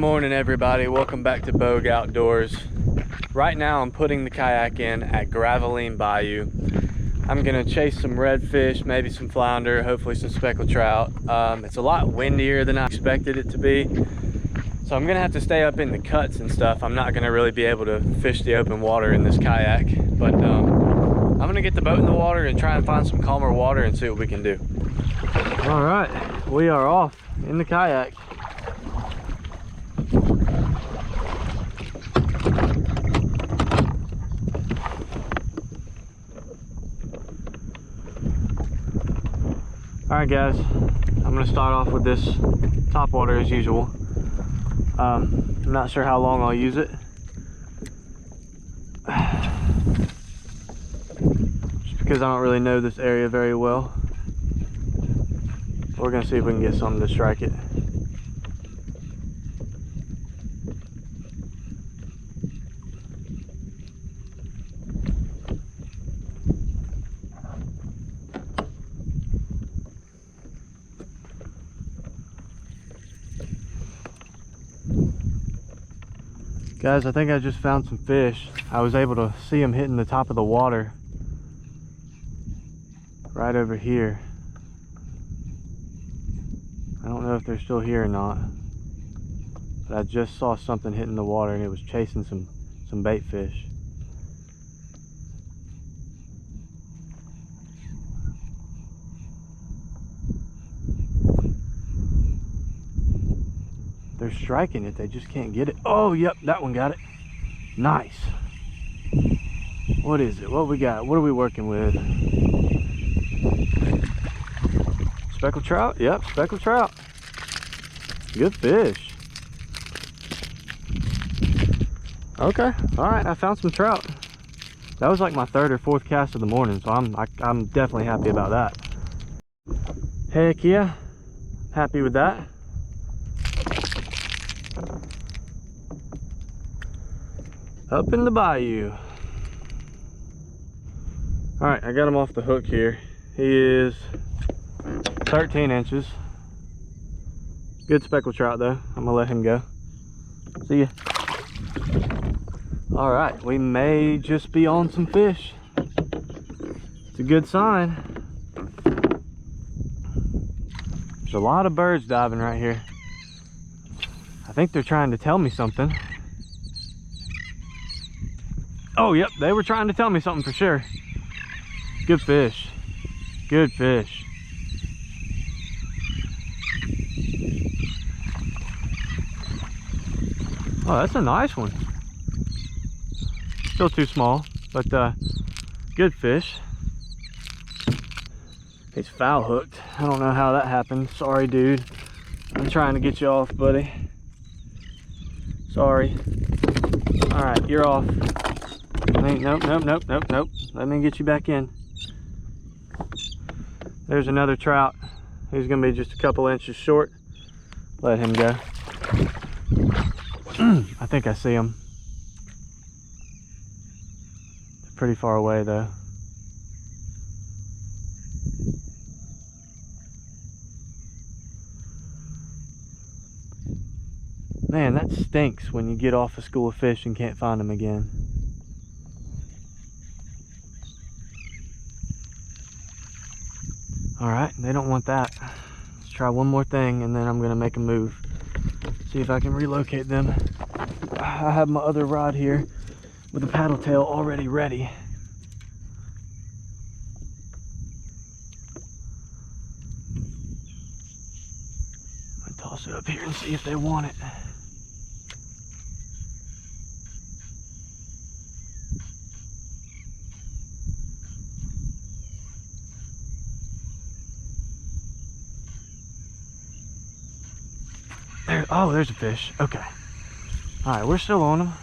morning, everybody. Welcome back to Bogue Outdoors. Right now I'm putting the kayak in at GRAVELINE Bayou. I'm gonna chase some redfish, maybe some flounder, hopefully some speckled trout. It's a lot windier than I expected it to be, so I'm gonna have to stay up in the cuts and stuff. I'm not gonna really be able to fish the open water in this kayak, but I'm gonna get the boat in the water and try and find some calmer water and see what we can do. All right, we are off in the kayak. All right, guys, I'm gonna start off with this top water as usual. I'm not sure how long I'll use it. Just because I don't really know this area very well. We're gonna see if we can get something to strike it. Guys, I think I just found some fish. I was able to see them hitting the top of the water right over here. I don't know if they're still here or not, but I just saw something hitting the water and it was chasing some bait fish. They're striking it, they just can't get it. Oh, yep, that one got it. Nice. What is it? What we got? What are we working with? Speckled trout? Yep, speckled trout. Good fish. Okay, all right, I found some trout. That was like my third or fourth cast of the morning, so I'm definitely happy about that. Heck yeah, happy with that. Up in the bayou. All right, I got him off the hook here. He is 13 inches. Good speckled trout though. I'm gonna let him go. See ya. All right, we may just be on some fish. It's a good sign. There's a lot of birds diving right here. I think they're trying to tell me something. Oh, yep, they were trying to tell me something for sure. Good fish. Good fish. Oh, that's a nice one. Still too small, but good fish. He's foul hooked. I don't know how that happened. Sorry, dude. I'm trying to get you off, buddy. Sorry. All right, you're off. Nope. Let me get you back in. There's another trout. He's gonna be just a couple inches short. Let him go. I think I see him. They're pretty far away though. Man, that stinks when you get off a school of fish and can't find them again. All right, they don't want that. Let's try one more thing and then I'm gonna make a move. See if I can relocate them. I have my other rod here with a paddle tail already ready. I'm gonna toss it up here and see if they want it. There, oh, there's a fish. Okay. All right, we're still on them.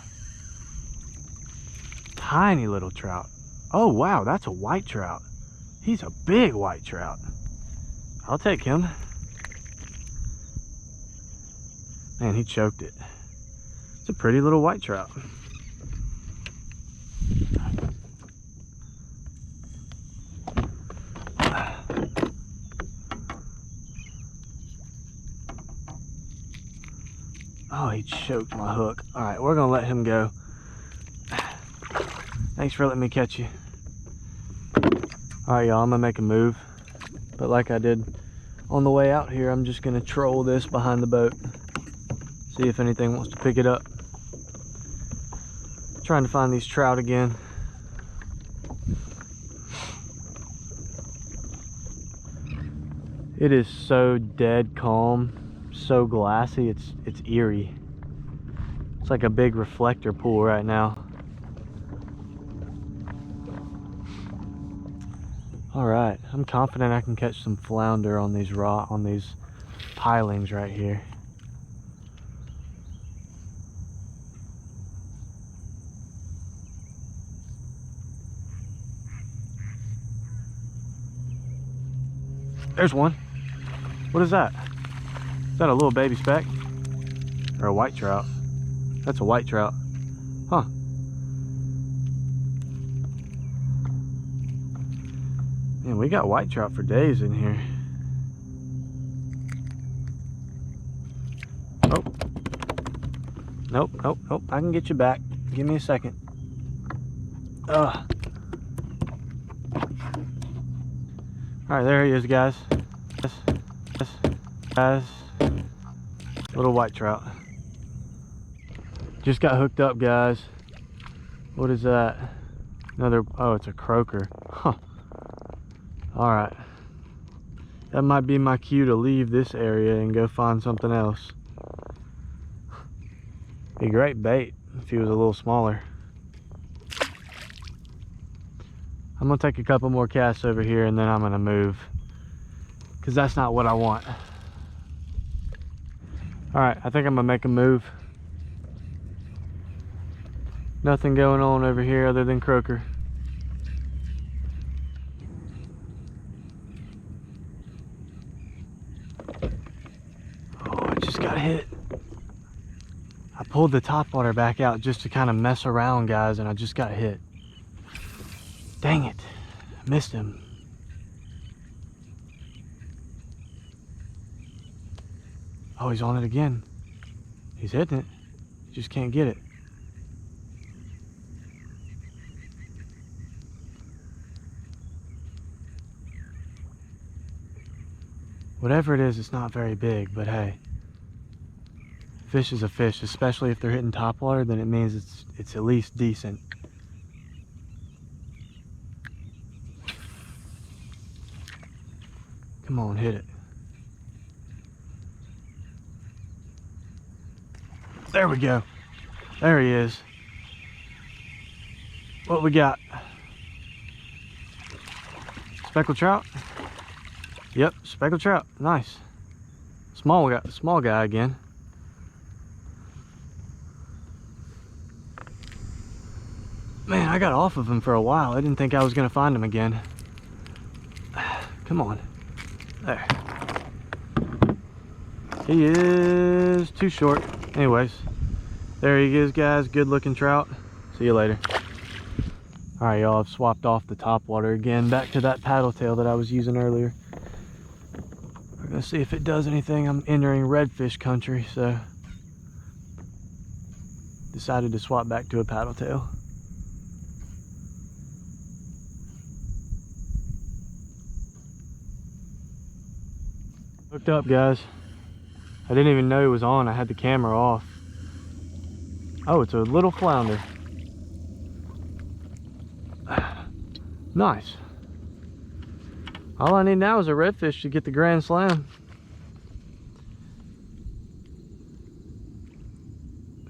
Tiny little trout. Oh, wow, that's a white trout. He's a big white trout. I'll take him. Man, he choked it. It's a pretty little white trout. Oh, he choked my hook. All right, we're gonna let him go. Thanks for letting me catch you. All right, y'all, I'm gonna make a move. But like I did on the way out here, I'm just gonna troll this behind the boat. See if anything wants to pick it up. Trying to find these trout again. It is so dead calm, so glassy, it's eerie. It's like a big reflector pool right now. All right, I'm confident I can catch some flounder on these pilings right here. There's one. What is that? Is that a little baby speck? Or a white trout? That's a white trout. Huh. Man, we got white trout for days in here. Oh. Nope, nope, nope. I can get you back. Give me a second. Ugh. Alright, there he is, guys. Guys. Little white trout. Just got hooked up, guys. What is that? Another, oh, it's a croaker. Huh. Alright. That might be my cue to leave this area and go find something else. Be great bait if he was a little smaller. I'm gonna take a couple more casts over here and then I'm gonna move, because that's not what I want. All right, I think I'm gonna make a move. Nothing going on over here other than croaker. Oh, I just got hit. I pulled the topwater back out just to kind of mess around, guys, and I just got hit. Dang it, I missed him. Oh, he's on it again. He's hitting it, he just can't get it. Whatever it is, it's not very big, but hey. Fish is a fish, especially if they're hitting topwater, then it means it's at least decent. Come on, hit it. There we go. There he is. What we got? Speckled trout? Yep, speckled trout. Nice. Small guy again. Man, I got off of him for a while. I didn't think I was gonna find him again. Come on. There. He is too short. Anyways, there he is, guys. Good looking trout. See you later. All right, y'all, I've swapped off the top water again. Back to that paddle tail that I was using earlier. We're gonna see if it does anything. I'm entering redfish country, so decided to swap back to a paddle tail. Hooked up, guys. I didn't even know it was on. I had the camera off. Oh, it's a little flounder. Nice. All I need now is a redfish to get the grand slam.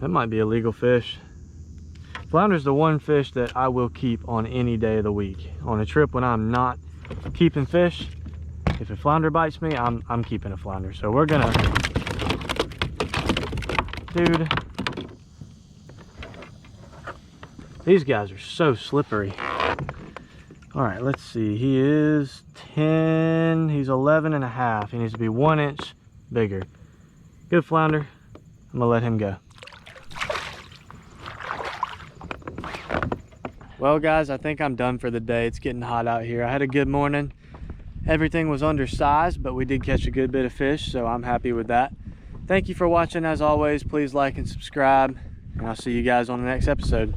That might be a legal fish. Flounder's the one fish that I will keep on any day of the week. On a trip when I'm not keeping fish, if a flounder bites me, I'm keeping a flounder. So we're gonna, dude, these guys are so slippery. All right, let's see. He is 10, he's 11 and a half. He needs to be 1 inch bigger. Good flounder. I'm gonna let him go. Well, guys, I think I'm done for the day. It's getting hot out here. I had a good morning. Everything was undersized, but we did catch a good bit of fish, so I'm happy with that. Thank you for watching. As always, please like and subscribe, and I'll see you guys on the next episode.